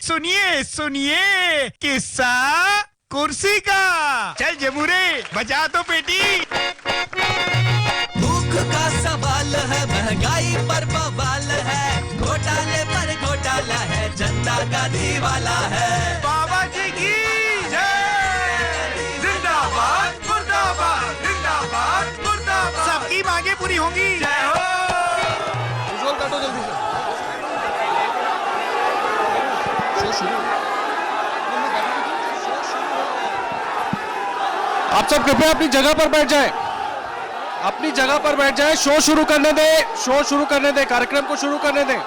सुनिए सुनिए किस्सा कुर्सी का। चल जबूरे बजा दो पेटी। भूख का सवाल है, महंगाई पर बवाल है, घोटाले पर घोटाला है, जनता का दीवाला है। बाबा जी की जय। जिंदाबाद मुर्दाबाद, जिंदाबाद मुर्दाबाद। सबकी मांगे पूरी होंगी। जय हो। काटो जल्दी से। आप सब कृपया अपनी जगह पर बैठ जाएं। अपनी जगह पर बैठ जाएं। शो शुरू करने दें। शो शुरू करने दें। कार्यक्रम को शुरू करने दें।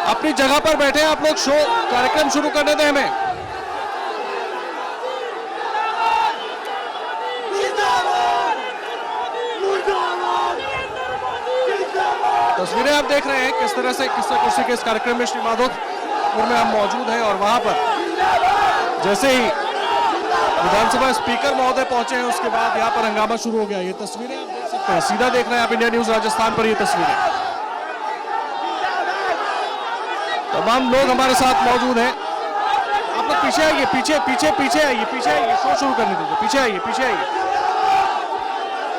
अपनी जगह पर बैठे आप लोग। शो कार्यक्रम शुरू करने दें हमें। तस्वीरें आप देख रहे हैं किस तरह से किस्सा कुर्सी के इस कार्यक्रम में श्री माधोपुर में हम मौजूद हैं और वहां पर जैसे ही विधानसभा स्पीकर महोदय पहुंचे हैं उसके बाद यहां पर हंगामा शुरू हो गया। ये तस्वीरें आप देख सकते हैं, सीधा देख रहे हैं आप इंडिया न्यूज राजस्थान पर। ये तस्वीरें तमाम लोग हमारे साथ मौजूद हैं। आप लोग पीछे आइए, पीछे पीछे पीछे आइए, पीछे आइए। शो शुरू करने दीजिए। पीछे आइए, पीछे आइए,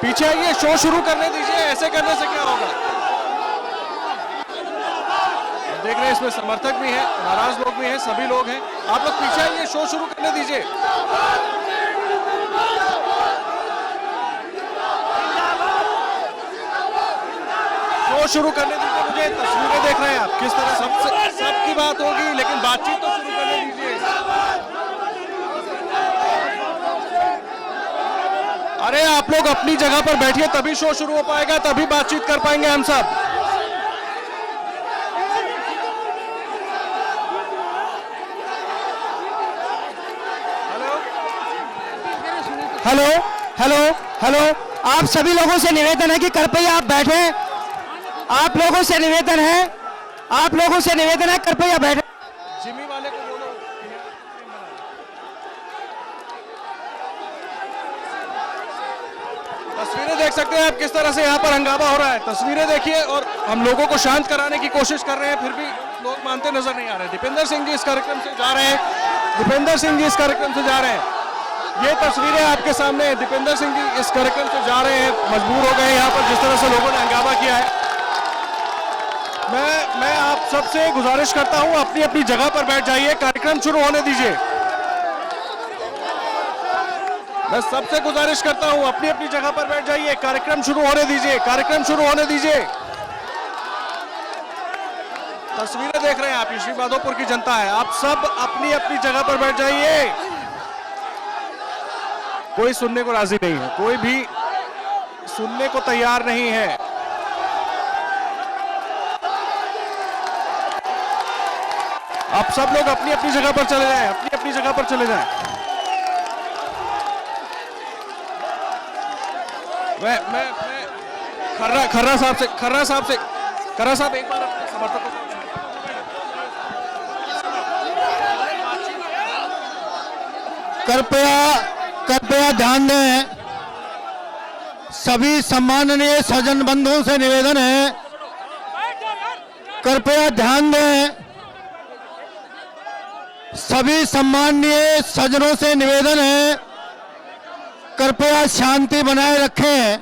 पीछे आइए। शो शुरू करने दीजिए। ऐसे करने से क्या होगा? देख रहे हैं इसमें समर्थक भी हैं, नाराज लोग भी हैं, सभी लोग हैं। आप लोग पीछे आइए, शो शुरू करने दीजिए। शो शुरू करने दीजिए मुझे। तस्वीरें देख रहे हैं आप किस तरह सबकी बात होगी, लेकिन बातचीत तो शुरू करने दीजिए। अरे आप लोग अपनी जगह पर बैठिए, तभी शो शुरू हो पाएगा, तभी बातचीत कर पाएंगे हम सब। हेलो हेलो हेलो, आप सभी लोगों से निवेदन है कि कृपया आप बैठे। आप लोगों से निवेदन है, आप लोगों से निवेदन है, कृपया बैठे। जिमी वाले को बोलो। तस्वीरें देख सकते हैं आप किस तरह से यहाँ पर हंगामा हो रहा है। तस्वीरें देखिए और हम लोगों को शांत कराने की कोशिश कर रहे हैं, फिर भी लोग मानते नजर नहीं आ रहे। दीपेंद्र सिंह जी इस कार्यक्रम से जा रहे हैं। दीपेंद्र सिंह जी इस कार्यक्रम से जा रहे हैं। ये तस्वीरें आपके सामने हैं। दीपेंद्र सिंह जी इस कार्यक्रम से जा रहे हैं, मजबूर हो गए यहाँ पर जिस तरह से लोगों ने हंगामा किया है। मैं आप सबसे गुजारिश करता हूं अपनी अपनी जगह पर बैठ जाइए, कार्यक्रम शुरू होने दीजिए। मैं सबसे गुजारिश करता हूं अपनी अपनी जगह पर बैठ जाइए, कार्यक्रम शुरू होने दीजिए, कार्यक्रम शुरू होने दीजिए। तस्वीरें देख रहे हैं आप, श्री माधोपुर की जनता है। आप सब अपनी अपनी जगह पर बैठ जाइए। कोई सुनने को राजी नहीं है, कोई भी सुनने को तैयार नहीं है। आप सब लोग अपनी अपनी जगह पर चले जाएं, अपनी अपनी जगह पर चले जाएं। मैं खर्रा साहब से खर्रा साहब एक बार अपने समर्थकों को कृपया ध्यान दें। सभी सम्माननीय सज्जन बंधुओं से निवेदन है, कृपया ध्यान दें। सभी सम्माननीय सज्जनों से निवेदन है, कृपया शांति बनाए रखें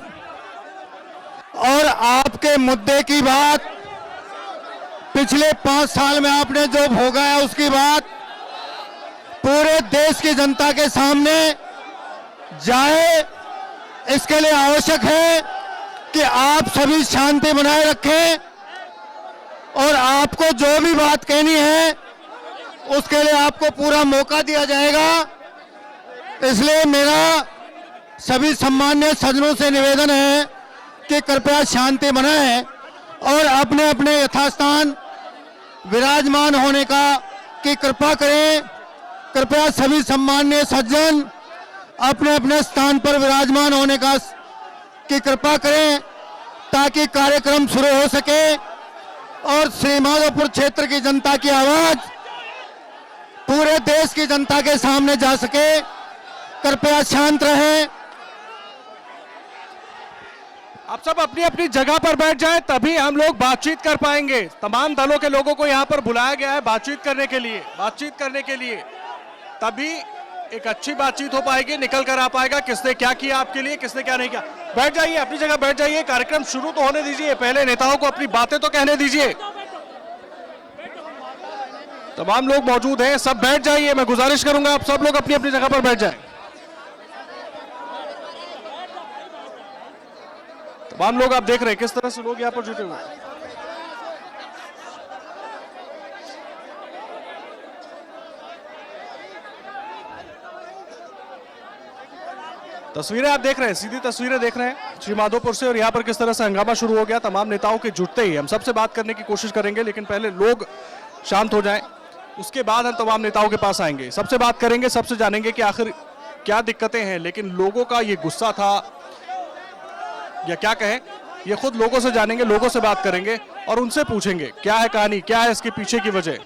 और आपके मुद्दे की बात, पिछले 5 साल में आपने जो भोगा है उसकी बात पूरे देश की जनता के सामने जाए। इसके लिए आवश्यक है कि आप सभी शांति बनाए रखें और आपको जो भी बात कहनी है उसके लिए आपको पूरा मौका दिया जाएगा। इसलिए मेरा सभी सम्मान्य सज्जनों से निवेदन है कि कृपया शांति बनाएं और अपने अपने यथास्थान विराजमान होने का की कृपा करें। कृपया सभी सम्मान्य सज्जन अपने अपने स्थान पर विराजमान होने का की कृपा करें ताकि कार्यक्रम शुरू हो सके और श्री माधोपुर क्षेत्र की जनता की आवाज पूरे देश की जनता के सामने जा सके। कृपया शांत रहें। आप सब अपनी अपनी जगह पर बैठ जाएं, तभी हम लोग बातचीत कर पाएंगे। तमाम दलों के लोगों को यहाँ पर बुलाया गया है बातचीत करने के लिए, तभी एक अच्छी बातचीत हो पाएगी, निकल कर आ पाएगा किसने क्या किया आपके लिए, किसने क्या नहीं किया। बैठ जाइए, अपनी जगह बैठ जाइए, कार्यक्रम शुरू तो होने दीजिए, पहले नेताओं को अपनी बातें तो कहने दीजिए। तमाम लोग मौजूद हैं, सब बैठ जाइए, मैं गुजारिश करूंगा आप सब लोग अपनी अपनी जगह पर बैठ जाएं। तमाम लोग आप देख रहे हैं किस तरह से लोग यहां पर जुटे हुए हैं। तस्वीरें आप देख रहे हैं, सीधी तस्वीरें देख रहे हैं श्री माधोपुर से, और यहाँ पर किस तरह से हंगामा शुरू हो गया। तमाम नेताओं के जुटते ही हम सबसे बात करने की कोशिश करेंगे, लेकिन पहले लोग शांत हो जाएं, उसके बाद हम तमाम नेताओं के पास आएंगे, सबसे बात करेंगे, सबसे जानेंगे कि आखिर क्या दिक्कतें हैं। लेकिन लोगों का ये गुस्सा था या क्या कहें, ये खुद लोगों से जानेंगे, लोगों से बात करेंगे और उनसे पूछेंगे क्या है कहानी, क्या है इसके पीछे की वजह।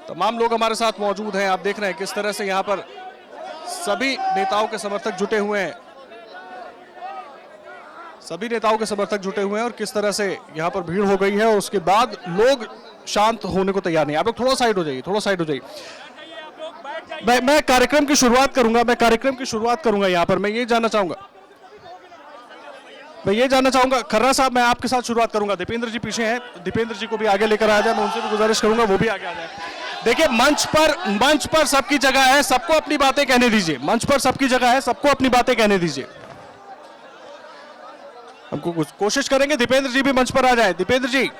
तमाम लोग हमारे साथ मौजूद हैं, आप देख रहे हैं किस तरह से यहाँ पर सभी नेताओं के समर्थक जुटे हुए हैं, सभी नेताओं के समर्थक जुटे हुए हैं और किस तरह से यहाँ पर भीड़ हो गई है, और उसके बाद लोग शांत होने को तैयार नहीं। आप लोग थोड़ा साइड हो जाइए, थोड़ा साइड हो जाइए। मैं कार्यक्रम की शुरुआत करूंगा यहाँ पर। मैं ये जानना चाहूंगा खर्रा साहब, मैं आपके साथ शुरुआत करूंगा। दीपेंद्र जी पीछे हैं, दीपेंद्र जी को भी आगे लेकर आ जाए, मैं उनसे भी गुजारिश करूंगा वो भी आगे आ जाए। देखिए, मंच पर सबकी जगह है, सबको अपनी बातें कहने दीजिए। मंच पर सबकी जगह है, सबको अपनी बातें कहने दीजिए। हमको कोशिश करेंगे दीपेंद्र जी भी मंच पर आ जाए। दीपेंद्र जी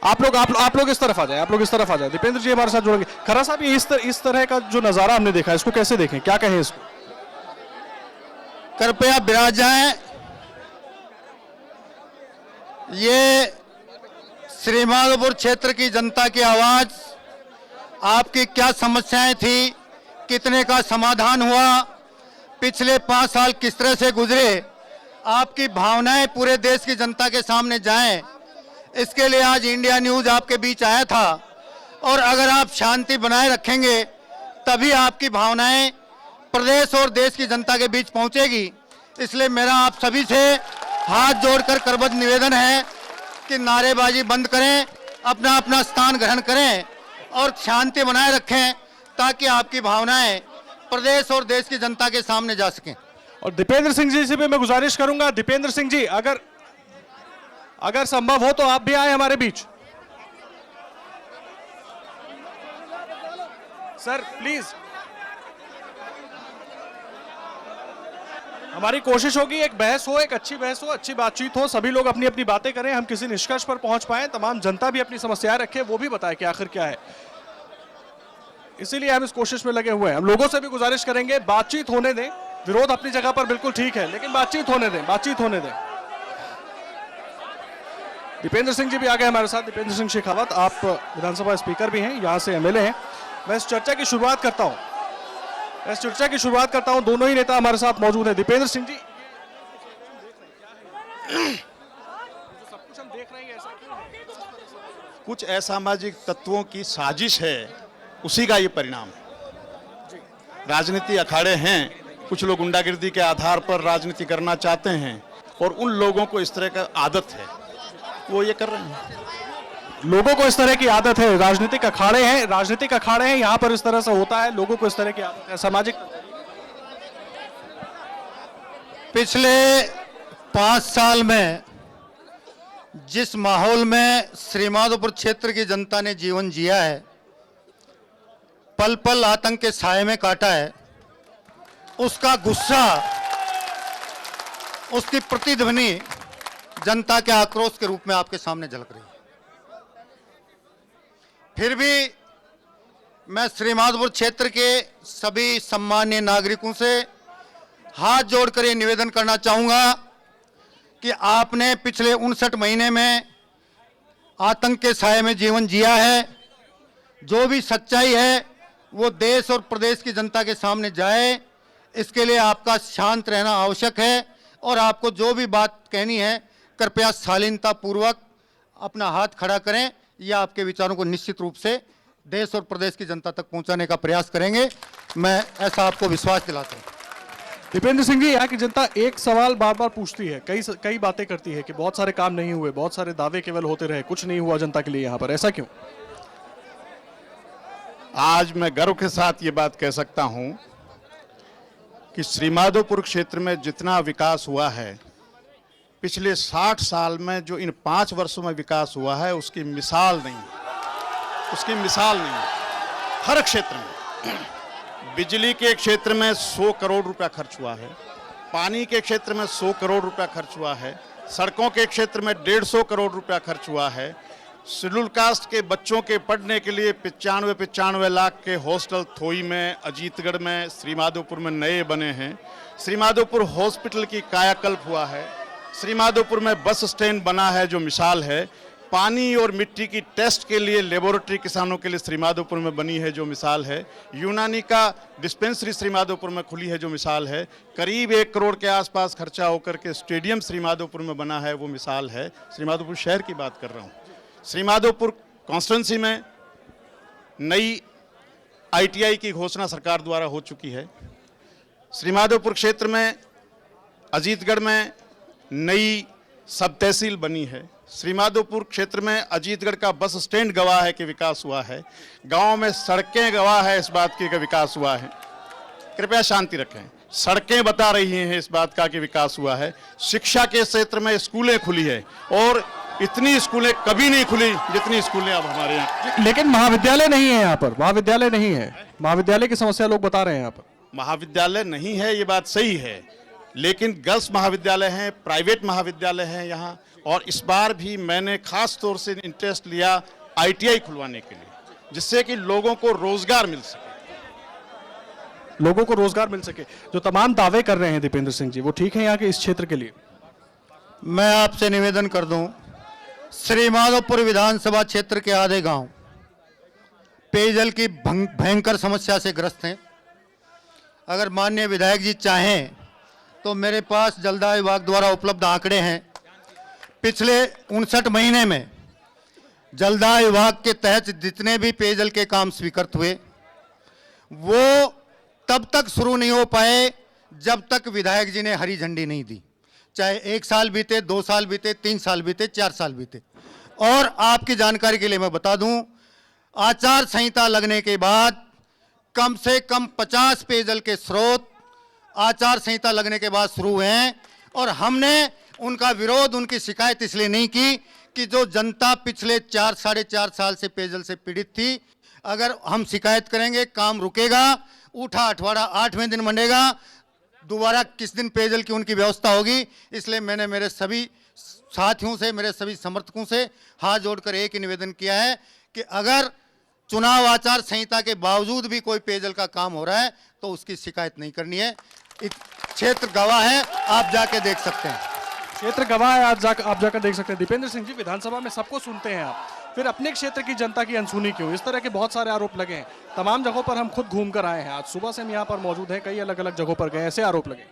आप लोग इस तरफ आ जाए, दीपेंद्र जी हमारे साथ जुड़ेंगे। खरा साहब, ये इस तरह का जो नजारा हमने देखा, इसको कैसे देखें, क्या कहें इसको? कृपया विराज जाएं। ये श्रीमाधोपुर क्षेत्र की जनता की आवाज, आपकी क्या समस्याएं थी, कितने का समाधान हुआ, पिछले 5 साल किस तरह से गुजरे, आपकी भावनाएं पूरे देश की जनता के सामने जाएं, इसके लिए आज इंडिया न्यूज आपके बीच आया था। और अगर आप शांति बनाए रखेंगे तभी आपकी भावनाएं प्रदेश और देश की जनता के बीच पहुंचेगी। इसलिए मेरा आप सभी से हाथ जोड़कर करबद्ध निवेदन है कि नारेबाजी बंद करें, अपना अपना स्थान ग्रहण करें और शांति बनाए रखें, ताकि आपकी भावनाएं प्रदेश और देश की जनता के सामने जा सकें। और दीपेंद्र सिंह जी से भी मैं गुजारिश करूंगा, दीपेंद्र सिंह जी अगर संभव हो तो आप भी आए हमारे बीच। सर प्लीज, हमारी कोशिश होगी एक बहस हो, एक अच्छी बहस हो, अच्छी बातचीत हो, सभी लोग अपनी अपनी बातें करें, हम किसी निष्कर्ष पर पहुंच पाएं, तमाम जनता भी अपनी समस्याएं रखे, वो भी बताए कि आखिर क्या है। इसीलिए हम इस कोशिश में लगे हुए हैं। हम लोगों से भी गुजारिश करेंगे बातचीत होने दें, विरोध अपनी जगह पर बिल्कुल ठीक है, लेकिन बातचीत होने दें। दीपेंद्र सिंह जी भी आ गए हमारे साथ। दीपेंद्र सिंह शेखावत, आप विधानसभा स्पीकर भी हैं, यहाँ से एमएलए हैं। मैं इस चर्चा की शुरुआत करता हूं, दोनों ही नेता हमारे साथ मौजूद हैं। दीपेंद्र सिंह जी, सब कुछ हम देख रहे हैं, ऐसा क्यों है? कुछ असामाजिक तत्वों की साजिश है, उसी का ये परिणाम है। राजनीति अखाड़े हैं, कुछ लोग गुंडागिर्दी के आधार पर राजनीति करना चाहते हैं और उन लोगों को इस तरह का आदत है, वो ये कर रहे हैं। लोगों को इस तरह की आदत है, राजनीतिक अखाड़े हैं, यहाँ पर इस तरह से होता है, लोगों को इस तरह की आदत है। सामाजिक पिछले 5 साल में जिस माहौल में श्रीमाधोपुर क्षेत्र की जनता ने जीवन जिया है, पल पल आतंक के साए में काटा है, उसका गुस्सा, उसकी प्रतिध्वनि जनता के आक्रोश के रूप में आपके सामने झलक रही है। फिर भी मैं श्रीमाधोपुर क्षेत्र के सभी सम्मानीय नागरिकों से हाथ जोड़कर ये निवेदन करना चाहूंगा कि आपने पिछले 59 महीने में आतंक के साए में जीवन जिया है। जो भी सच्चाई है वो देश और प्रदेश की जनता के सामने जाए, इसके लिए आपका शांत रहना आवश्यक है। और आपको जो भी बात कहनी है, कृपया शालीनता पूर्वक अपना हाथ खड़ा करें या आपके विचारों को निश्चित रूप से देश और प्रदेश की जनता तक पहुंचाने का प्रयास करेंगे। मैं ऐसा आपको विश्वास दिलाता हूं। दीपेंद्र सिंह जी, यहाँ की जनता एक सवाल बार बार पूछती है, कई बातें करती है कि बहुत सारे काम नहीं हुए, बहुत सारे दावे केवल होते रहे, कुछ नहीं हुआ जनता के लिए यहाँ पर, ऐसा क्यों? आज मैं गर्व के साथ ये बात कह सकता हूं कि श्रीमाधोपुर क्षेत्र में जितना विकास हुआ है पिछले 60 साल में, जो इन 5 वर्षों में विकास हुआ है, उसकी मिसाल नहीं। हर क्षेत्र में, बिजली के क्षेत्र में 100 करोड़ रुपया खर्च हुआ है, पानी के क्षेत्र में 100 करोड़ रुपया खर्च हुआ है, सड़कों के क्षेत्र में 150 करोड़ रुपया खर्च हुआ है, शेड्यूल कास्ट के बच्चों के पढ़ने के लिए 95 लाख के हॉस्टल थोई में, अजीतगढ़ में, श्रीमाधोपुर में नए बने हैं। श्रीमाधोपुर हॉस्पिटल की कायाकल्प हुआ है। श्रीमाधोपुर में बस स्टैंड बना है जो मिसाल है। पानी और मिट्टी की टेस्ट के लिए लेबोरेटरी किसानों के लिए श्रीमाधोपुर में बनी है जो मिसाल है। यूनानी का डिस्पेंसरी श्रीमाधोपुर में खुली है जो मिसाल है। करीब 1 करोड़ के आसपास खर्चा होकर के स्टेडियम श्रीमाधोपुर में बना है, वो मिसाल है। श्रीमाधोपुर शहर की बात कर रहा हूँ। श्रीमाधोपुर कॉन्स्टिट्यूंसी में नई ITI की घोषणा सरकार द्वारा हो चुकी है। श्रीमाधोपुर क्षेत्र में अजीतगढ़ में नई सब तहसील बनी है। श्रीमाधोपुर क्षेत्र में अजीतगढ़ का बस स्टैंड गवाह है कि विकास हुआ है। गांव में सड़कें गवाह है इस बात की कि विकास हुआ है। कृपया शांति रखें। सड़कें बता रही हैं इस बात का कि विकास हुआ है। शिक्षा के क्षेत्र में स्कूलें खुली है और इतनी स्कूलें कभी नहीं खुली जितनी स्कूलें अब हमारे यहाँ। लेकिन महाविद्यालय नहीं है यहाँ पर, महाविद्यालय नहीं है, महाविद्यालय की समस्या लोग बता रहे हैं यहाँ पर। महाविद्यालय नहीं है, ये बात सही है, लेकिन गर्ल्स महाविद्यालय हैं, प्राइवेट महाविद्यालय हैं यहाँ। और इस बार भी मैंने खास तौर से इंटरेस्ट लिया ITI खुलवाने के लिए, जिससे कि लोगों को रोजगार मिल सके। जो तमाम दावे कर रहे हैं दीपेंद्र सिंह जी, वो ठीक है यहाँ के इस क्षेत्र के लिए? मैं आपसे निवेदन कर दूं, श्रीमाधोपुर विधानसभा क्षेत्र के आधे गांव पेयजल की भयंकर समस्या से ग्रस्त हैं। अगर माननीय विधायक जी चाहें तो मेरे पास जलदाय विभाग द्वारा उपलब्ध आंकड़े हैं। पिछले 59 महीने में जलदाय विभाग के तहत जितने भी पेयजल के काम स्वीकृत हुए वो तब तक शुरू नहीं हो पाए जब तक विधायक जी ने हरी झंडी नहीं दी। चाहे 1 साल बीते, 2 साल बीते, 3 साल बीते, 4 साल बीते। और आपकी जानकारी के लिए मैं बता दूं, आचार संहिता लगने के बाद कम से कम 50 पेयजल के स्रोत आचार संहिता लगने के बाद शुरू हुए हैं। और हमने उनका विरोध, उनकी शिकायत इसलिए नहीं की कि जो जनता पिछले 4-4.5 साल से पेयजल से पीड़ित थी, अगर हम शिकायत करेंगे काम रुकेगा, उठा अठवाड़ा 8वें दिन मंडेगा, दोबारा किस दिन पेयजल की उनकी व्यवस्था होगी। इसलिए मैंने मेरे सभी साथियों से, मेरे सभी समर्थकों से हाथ जोड़कर एक ही निवेदन किया है कि अगर चुनाव आचार संहिता के बावजूद भी कोई पेयजल का काम हो रहा है तो उसकी शिकायत नहीं करनी है। क्षेत्र गवाह है, आप जाके देख सकते हैं। क्षेत्र गवाह है, आप जाकर देख सकते हैं। दीपेंद्र सिंह जी, विधानसभा में सबको सुनते हैं आप, फिर अपने क्षेत्र की जनता की अनसुनी क्यों? इस तरह के बहुत सारे आरोप लगे हैं। तमाम जगहों पर हम खुद घूम कर आए हैं, आज सुबह से हम यहाँ पर मौजूद हैं, कई अलग अलग जगहों पर गए, ऐसे आरोप लगे।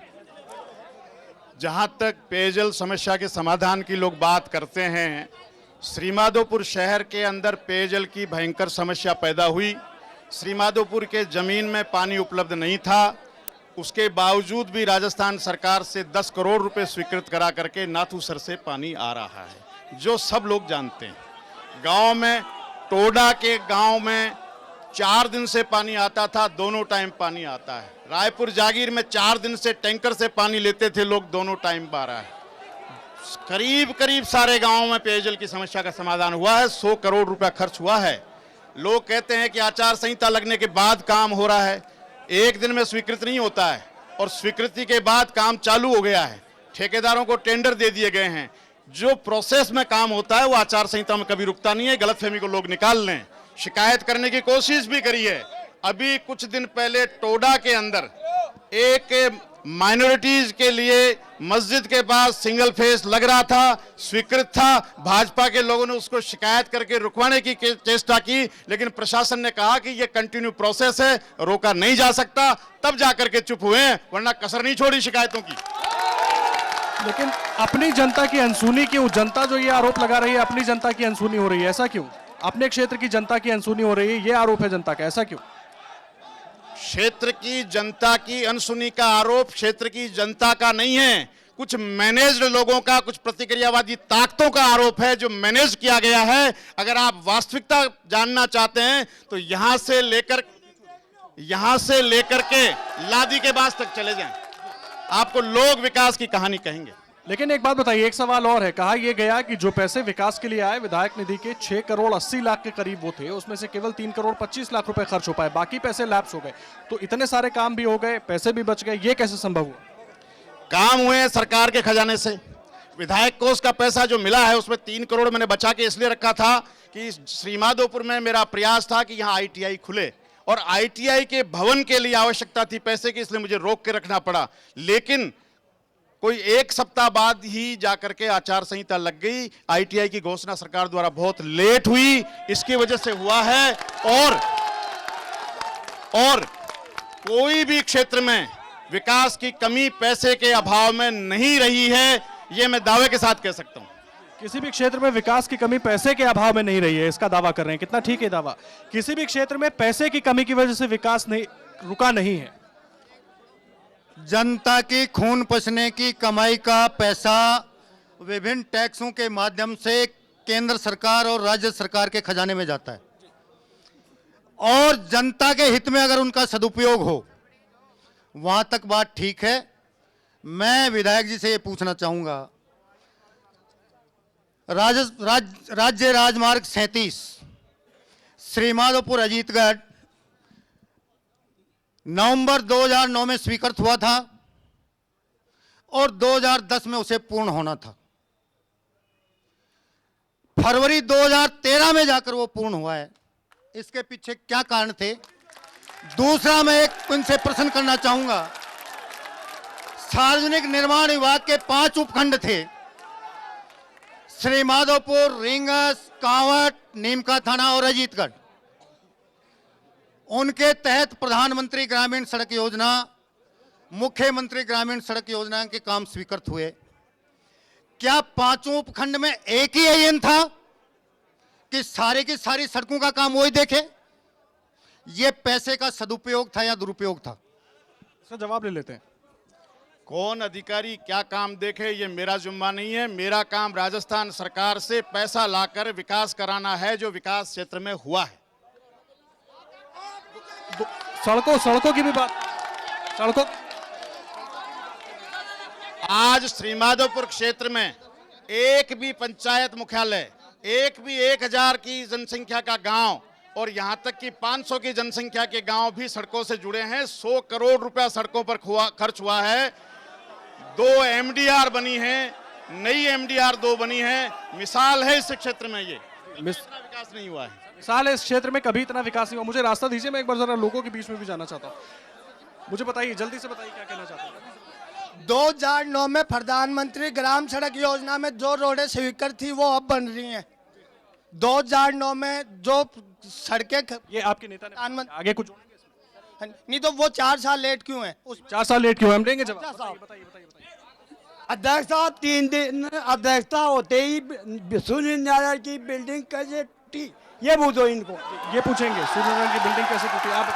जहां तक पेयजल समस्या के समाधान की लोग बात करते हैं, श्रीमाधोपुर शहर के अंदर पेयजल की भयंकर समस्या पैदा हुई। श्रीमाधोपुर के जमीन में पानी उपलब्ध नहीं था, उसके बावजूद भी राजस्थान सरकार से 10 करोड़ रुपए स्वीकृत करा करके नाथूसर से पानी आ रहा है, जो सब लोग जानते हैं। गांव में, टोडा के गांव में 4 दिन से पानी आता था, दोनों टाइम पानी आता है। रायपुर जागीर में 4 दिन से टैंकर से पानी लेते थे लोग, दोनों टाइम आ रहा है। करीब सारे गांवों में पेयजल की समस्या का समाधान हुआ है। 100 करोड़ रुपया खर्च हुआ है। लोग कहते हैं कि आचार संहिता लगने के बाद काम हो रहा है। एक दिन में स्वीकृत नहीं होता है, और स्वीकृति के बाद काम चालू हो गया है। ठेकेदारों को टेंडर दे दिए गए हैं। जो प्रोसेस में काम होता है वो आचार संहिता में कभी रुकता नहीं है। गलतफहमी को लोग निकाल लें। शिकायत करने की कोशिश भी करी है। अभी कुछ दिन पहले टोडा के अंदर एक माइनॉरिटीज के लिए मस्जिद के पास सिंगल फेस लग रहा था, स्वीकृत था। भाजपा के लोगों ने उसको शिकायत करके रुकवाने की चेष्टा की, लेकिन प्रशासन ने कहा कि यह कंटिन्यू प्रोसेस है, रोका नहीं जा सकता। तब जाकर के चुप हुए, वरना कसर नहीं छोड़ी शिकायतों की। लेकिन अपनी जनता की अनसुनी क्यों? जनता जो ये आरोप लगा रही है, अपनी जनता की अनसुनी हो रही है, ऐसा क्यों? अपने क्षेत्र की जनता की अनसुनी हो रही है, ये आरोप है जनता का, ऐसा क्यों? क्षेत्र की जनता की अनसुनी का आरोप क्षेत्र की जनता का नहीं है, कुछ मैनेज्ड लोगों का, कुछ प्रतिक्रियावादी ताकतों का आरोप है जो मैनेज किया गया है। अगर आप वास्तविकता जानना चाहते हैं तो यहां से लेकर के लादी के बास तक चले जाएं, आपको लोग विकास की कहानी कहेंगे। लेकिन एक बात बताइए, एक सवाल और है, कहा यह गया कि जो पैसे विकास के लिए आए विधायक निधि के 6 करोड़ 80 लाख के करीब वो थे, उसमें से केवल 3 करोड़ 25 लाख रुपए खर्च हो पाए, बाकी पैसे लैप्स हो गए। तो इतने सारे काम भी हो गए, पैसे भी बच गए, ये कैसे संभव हुआ? काम हुए हैं सरकार के खजाने से। विधायक कोष का पैसा जो मिला है उसमें 3 करोड़ मैंने बचा के इसलिए रखा था कि श्रीमाधोपुर में मेरा प्रयास था कि यहाँ ITI खुले और ITI के भवन के लिए आवश्यकता थी पैसे की, इसलिए मुझे रोक के रखना पड़ा। लेकिन कोई 1 सप्ताह बाद ही जाकर के आचार संहिता लग गई, ITI की घोषणा सरकार द्वारा बहुत लेट हुई, इसकी वजह से हुआ है। और कोई भी क्षेत्र में विकास की कमी पैसे के अभाव में नहीं रही है, यह मैं दावे के साथ कह सकता हूं। किसी भी क्षेत्र में विकास की कमी पैसे के अभाव में नहीं रही है, इसका दावा कर रहे हैं, कितना ठीक है दावा? किसी भी क्षेत्र में पैसे की कमी की वजह से विकास नहीं रुका नहीं है। जनता की खून पसीने की कमाई का पैसा विभिन्न टैक्सों के माध्यम से केंद्र सरकार और राज्य सरकार के खजाने में जाता है और जनता के हित में अगर उनका सदुपयोग हो, वहां तक बात ठीक है। मैं विधायक जी से ये पूछना चाहूंगा, राज्य राजमार्ग 37 श्रीमाधोपुर अजीतगढ़ नवंबर 2009 में स्वीकृत हुआ था और 2010 में उसे पूर्ण होना था। फरवरी 2013 में जाकर वो पूर्ण हुआ है, इसके पीछे क्या कारण थे? दूसरा, मैं एक इनसे प्रश्न करना चाहूंगा, सार्वजनिक निर्माण विभाग के 5 उपखंड थे, श्रीमाधोपुर, रींगस, कांवट, नीमका थाना और अजीतगढ़। उनके तहत प्रधानमंत्री ग्रामीण सड़क योजना, मुख्यमंत्री ग्रामीण सड़क योजना के काम स्वीकृत हुए। क्या 5 उपखंड में एक ही एजेंट था कि सारे की सारी सड़कों का काम वही देखे? यह पैसे का सदुपयोग था या दुरुपयोग था? इसका जवाब ले लेते हैं। कौन अधिकारी क्या काम देखे ये मेरा जिम्मा नहीं है। मेरा काम राजस्थान सरकार से पैसा लाकर विकास कराना है जो विकास क्षेत्र में हुआ है। सड़कों की भी बात, सड़कों आज श्रीमाधोपुर क्षेत्र में एक भी पंचायत मुख्यालय, एक भी 1000 की जनसंख्या का गांव और यहां तक कि 500 की जनसंख्या के गांव भी सड़कों से जुड़े हैं। 100 करोड़ रुपया सड़कों पर खर्च हुआ है। 2 MDR बनी है, नई MDR 2 बनी है। मिसाल है इस क्षेत्र में, ये विकास नहीं हुआ है। मिसाल है इस क्षेत्र में कभी इतना विकास नहीं हुआ। मुझे रास्ता दीजिए, मैं एक बार जरा लोगों के बीच में भी जाना चाहता हूँ। मुझे बताइए, जल्दी से बताइए क्या कहना चाहते हैं। 2009 में प्रधानमंत्री ग्राम सड़क योजना में जो रोडें स्वीकृत थी वो अब बन रही हैं। 2009 में जो सड़कें, ये आपके नेता ने आगे कुछ नहीं तो वो 4 साल लेट क्यों है? 4 साल लेट क्यों है? हम देंगे जवाब। बताइए। अध्यक्ष साहब 3 दिन अध्यक्षता होते ही सूर्य नारायण की बिल्डिंग कैसे टूटी, ये पूछो इनको। ये पूछेंगे सूर्य नारायण की बिल्डिंग कैसे टूटी। आप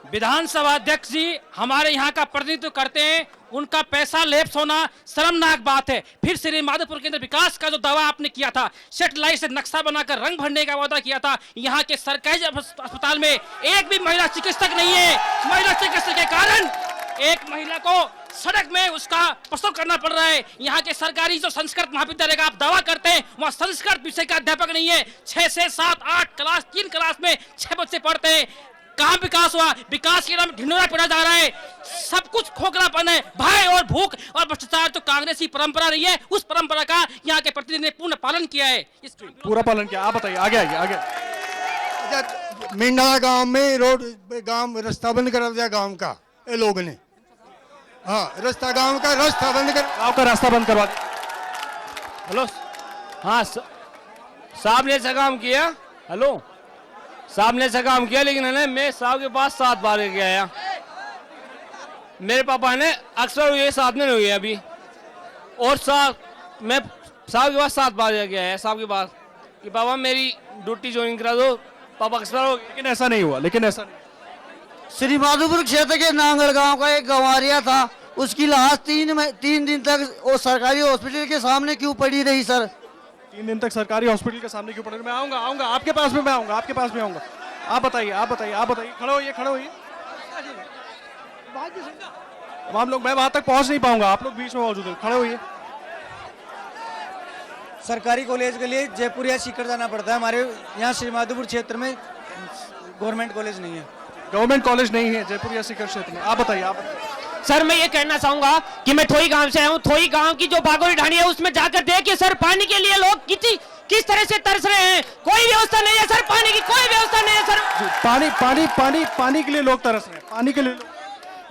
विधानसभा अध्यक्ष जी हमारे यहाँ का प्रतिनिधित्व करते हैं, उनका पैसा लेप्स होना शर्मनाक बात है। फिर श्रीमाधोपुर के अंदर विकास का जो दावा आपने किया था, सेटेलाइट से नक्शा बनाकर रंग भरने का वादा किया था, यहाँ के सरकारी अस्पताल में एक भी महिला चिकित्सक नहीं है। महिला चिकित्सक के कारण एक महिला को सड़क में उसका प्रसव करना पड़ रहा है। यहाँ के सरकारी जो संस्कृत महाविद्यालय का आप दावा करते हैं, वहाँ संस्कृत विषय का अध्यापक नहीं है। 6 से 7, 8 क्लास, 3 क्लास में 6 बच्चे पढ़ते हैं। कहाँ विकास हुआ? विकास के नाम ढिंढोरा पड़ा जा रहा है। सब कुछ खोखलापन है, भय और भूख और भ्रष्टाचार जो कांग्रेसी परंपरा रही है, उस परंपरा का यहाँ के प्रतिनिधि ने पूर्ण पालन किया है। पूरा पालन किया। आप बताइए, आगे। मिंडा गांव में रास्ता बंद करा दिया गांव का ये लोग ने। हाँ, गांव का रास्ता बंद करवा दिया। हेलो, हाँ साहब ने ऐसा काम किया। हेलो, साहब ने ऐसा काम किया, लेकिन है मैं साहब के पास 7 बार गया। मेरे पापा ने अक्सर ये साथ में हुए अभी, और साहब मैं साहब के पास 7 बार गया है साहब के पास कि पापा मेरी ड्यूटी ज्वाइन करा दो, पापा एक्सपायर हो गए। लेकिन ऐसा नहीं हुआ, लेकिन ऐसा नहीं। श्री माधोपुर क्षेत्र के नांगल गांव का एक गंवारिया था, उसकी लाश 3 दिन तक वो सरकारी हॉस्पिटल के सामने क्यों पड़ी रही सर? 3 दिन तक सरकारी हॉस्पिटल के सामने क्यों पड़े? मैं आऊंगा आपके पास भी, मैं आऊंगा आपके पास भी आऊंगा। आप बताइए, खड़े होइए। तमाम लोग, मैं वहां तक पहुंच नहीं पाऊंगा, आप लोग बीच में मौजूद हैं, खड़े होइए। सरकारी कॉलेज के लिए जयपुर या सीकर जाना पड़ता है। हमारे यहाँ श्री माधोपुर क्षेत्र में गवर्नमेंट कॉलेज नहीं है। गवर्नमेंट कॉलेज नहीं है जयपुर या सीकर क्षेत्र में। आप बताइए। सर मैं ये कहना चाहूंगा कि मैं थोई गांव से हूँ। थोई गांव की जो बागोरी ढाणी है उसमें जाकर देखिए सर, पानी के लिए लोग किस तरह से तरस रहे हैं। कोई व्यवस्था नहीं है सर, पानी की कोई व्यवस्था नहीं है सर। पानी के लिए लोग तरस रहे हैं, पानी के लिए।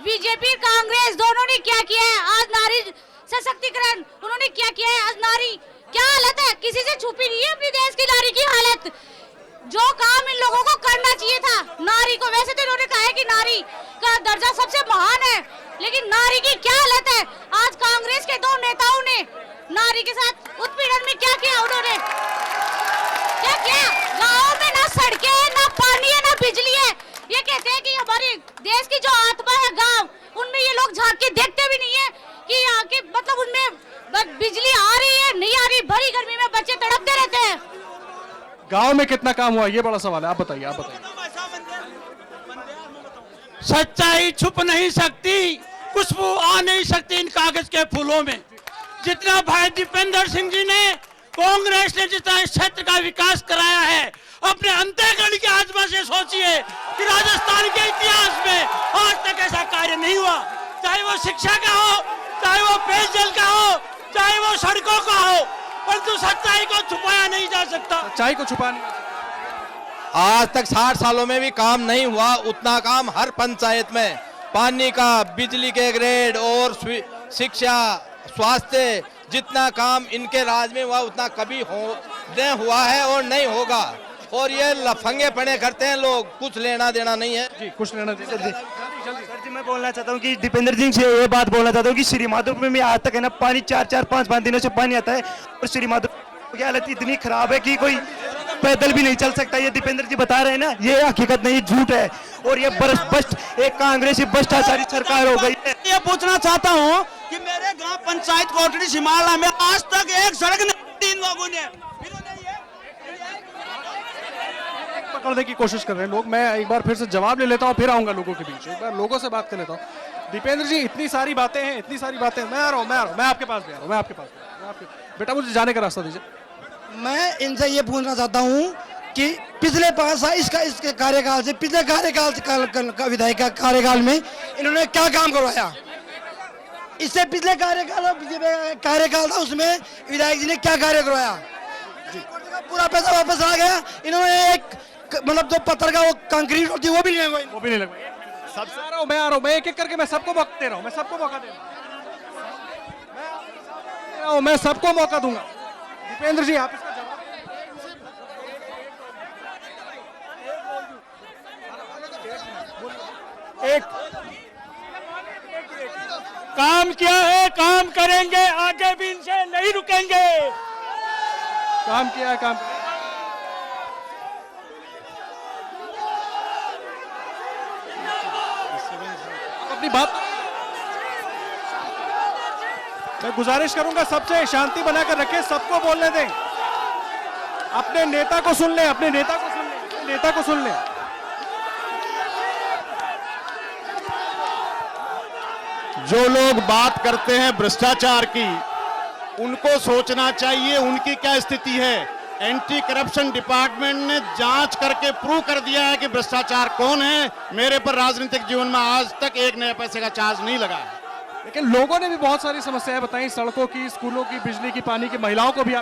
बीजेपी कांग्रेस दोनों ने क्या किया है? आज नारी सशक्तिकरण उन्होंने क्या किया है? आज नारी क्या हालत है, किसी से छुपी नहीं है अपनी देश की नारी की हालत। जो काम इन लोगों को करना चाहिए था नारी को, वैसे तो इन्होंने कहा है कि नारी का दर्जा सबसे महान है, लेकिन नारी की क्या हालत है? आज कांग्रेस के 2 नेताओं ने नारी के साथ उत्पीड़न में क्या किया? उन्होंने क्या किया? गाँव में ना सड़कें है, ना पानी है, ना बिजली है। ये कहते हैं कि हमारे देश की जो आत्मा है गांव, उनमें ये लोग झांक के देखते भी नहीं है कि यहाँ के मतलब उनमें बिजली आ रही है नहीं आ रही। भरी गर्मी में बच्चे तड़पते रहते हैं। गांव में कितना काम हुआ, ये बड़ा सवाल है। आप बताइए। सच्चाई छुप नहीं सकती, खुशबू आ नहीं सकती इन कागज के फूलों में। जितना भाई दीपेंद्र सिंह जी ने, कांग्रेस ने जितना इस क्षेत्र का विकास कराया है, अपने अंतःकरण की आत्मा से सोचिए कि राजस्थान के इतिहास में आज तक ऐसा कार्य नहीं हुआ। चाहे वो शिक्षा का हो, चाहे वो पेयजल का हो, चाहे वो सड़कों का हो, परंतु सच्चाई को छुपाया नहीं जा सकता। आज तक 60 सालों में भी काम नहीं हुआ। उतना काम हर पंचायत में, पानी का, बिजली के ग्रेड और शिक्षा, स्वास्थ्य, जितना काम इनके राज में हुआ उतना कभी नहीं हुआ है और नहीं होगा। और ये लफंगे पड़े करते हैं लोग, कुछ लेना देना नहीं है। जी, कुछ लेना देना। सर जी, मैं बोलना चाहता हूँ कि दीपेंद्र सिंह से ये बात बोलना चाहता हूँ कि श्री माधोपुर में आज तक है ना पानी 4-5 दिनों से पानी आता है, और श्री माधोपुर की हालत इतनी खराब है कि कोई पैदल भी नहीं चल सकता। ये दीपेंद्र जी बता रहे हैं ना, ये हकीकत नहीं, झूठ है। और ये एक कांग्रेसी भ्रष्टाचारी सरकार हो गई है। ये पूछना चाहता हूँ कि मेरे गांव पंचायत कोटड़ी सिमाला में आज तक एक सड़क नहीं, 3 लोगों ने पकड़ने की कोशिश कर रहे हैं लोग। मैं एक बार फिर से जवाब ले लेता हूँ, फिर आऊंगा लोगों के बीच, एक बार लोगों से बात कर लेता हूँ। दीपेंद्र जी, इतनी सारी बातें हैं, मैं आ रहा हूँ, मैं आपके पास भी आ रहा हूँ। बेटा मुझे जाने का रास्ता दीजिए। मैं इनसे ये पूछना चाहता हूँ कि पिछले 5 साल इसके कार्यकाल से, पिछले कार्यकाल विधायक का कार्यकाल में इन्होंने क्या काम करवाया? इससे पिछले कार्यकाल था, उसमें विधायक जी ने क्या कार्य करवाया? पूरा पैसा वापस आ गया। इन्होंने एक मतलब जो पत्थर का वो कंक्रीट होती है वो भी नहीं लगवाई। सबसे आ रहा हूँ, मैं एक करके मैं सबको मौका दे रहा हूँ, मैं सबको मौका दूंगा। दीपेंद्र जी, आप इसका जवाब एक काम किया है, काम करेंगे, आगे भी इनसे नहीं रुकेंगे। काम किया है, काम अपनी बात। मैं गुजारिश करूंगा सबसे शांति बनाकर रखें, सबको बोलने दें। अपने नेता को सुन लें, नेता को सुन लें। जो लोग बात करते हैं भ्रष्टाचार की, उनको सोचना चाहिए उनकी क्या स्थिति है। एंटी करप्शन डिपार्टमेंट ने जांच करके प्रूव कर दिया है कि भ्रष्टाचार कौन है। मेरे पर राजनीतिक जीवन में आज तक 1 नया पैसे का चार्ज नहीं लगा है। लेकिन लोगों ने भी बहुत सारी समस्याएं बताई, सड़कों की, स्कूलों की, बिजली की, पानी की, महिलाओं को भी।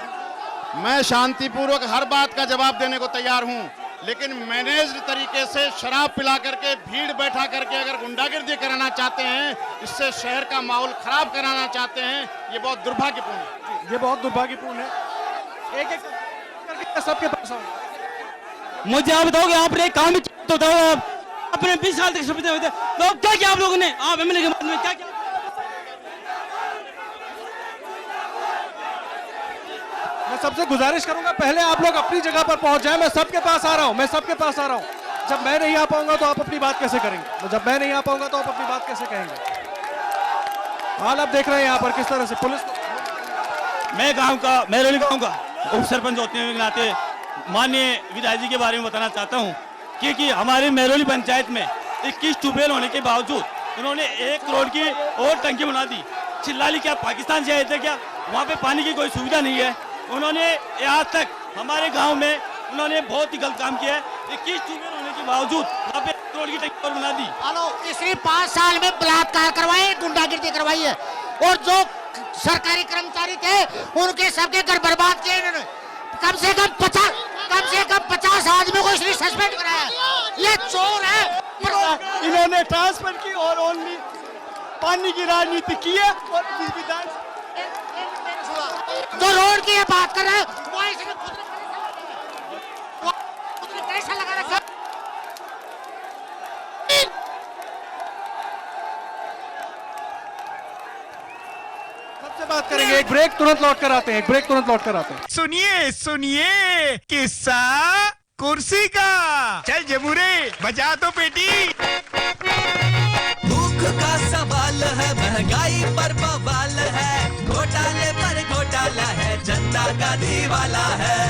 मैं शांतिपूर्वक हर बात का जवाब देने को तैयार हूं, लेकिन मैनेज्ड तरीके से शराब पिला करके, भीड़ बैठा करके अगर गुंडागिर्दी कराना चाहते हैं, इससे शहर का माहौल खराब कराना चाहते हैं, ये बहुत दुर्भाग्यपूर्ण है। ये बहुत दुर्भाग्यपूर्ण है। एक करके सबके पास आऊंगा। मुझे आप बताओगे, आपने काम तो बताओ। आप अपने 20 साल तक सुविधा होते तो क्या किया आप लोगों ने? आप एमएलए के बाद में क्या किया? सबसे गुजारिश करूंगा पहले आप लोग अपनी जगह पर पहुंच जाए। मैं सबके पास आ रहा हूं, मैं सबके पास आ रहा हूं। जब मैं नहीं आ पाऊंगा तो आप अपनी बात कैसे करेंगे? जब मैं नहीं आ पाऊंगा तो आप अपनी बात कैसे कहेंगे? हाल आप देख रहे हैं यहाँ पर किस तरह से पुलिस मैं गांव का, मेरोली गांव का उप सरपंच होते हुए नाते माननीय विधायक जी के बारे में बताना चाहता हूं कि हमारे मेरोली पंचायत में 21 ट्यूबवेल होने के बावजूद उन्होंने 1 करोड़ की और टंकी बना दी। चिल्लाली क्या पाकिस्तान से आए थे क्या? वहाँ पे पानी की कोई सुविधा नहीं है। उन्होंने आज तक हमारे गांव में उन्होंने बहुत ही गलत काम किया है। 21 ट्यूबवेल होने के बावजूद वहाँ पे 1 करोड़ की टंकी और बना दी। इसने 5 साल में बलात्कार करवाए, गुंडागिर्दी करवाई है और जो सरकारी कर्मचारी थे उनके सबके घर बर्बाद किए इन्होंने। कम से कम 50 आदमी को इसने सस्पेंड कराया। ये चोर है। इन्होंने ट्रांसफर की और ओनली पानी की राजनीति की है। और जो रोड की बात कर रहे हैं वो इसने खुद ने पैसा लगा रखा। सबसे बात करेंगे। एक ब्रेक, तुरंत लौट कर आते हैं। एक ब्रेक, तुरंत लौट कर आते हैं। सुनिए किस्सा कुर्सी का। चल जमुरे बजा दो बेटी। भूख का सवाल है, महंगाई पर बवाल है, घोटाले पर घोटाला है, जनता का दीवाला है।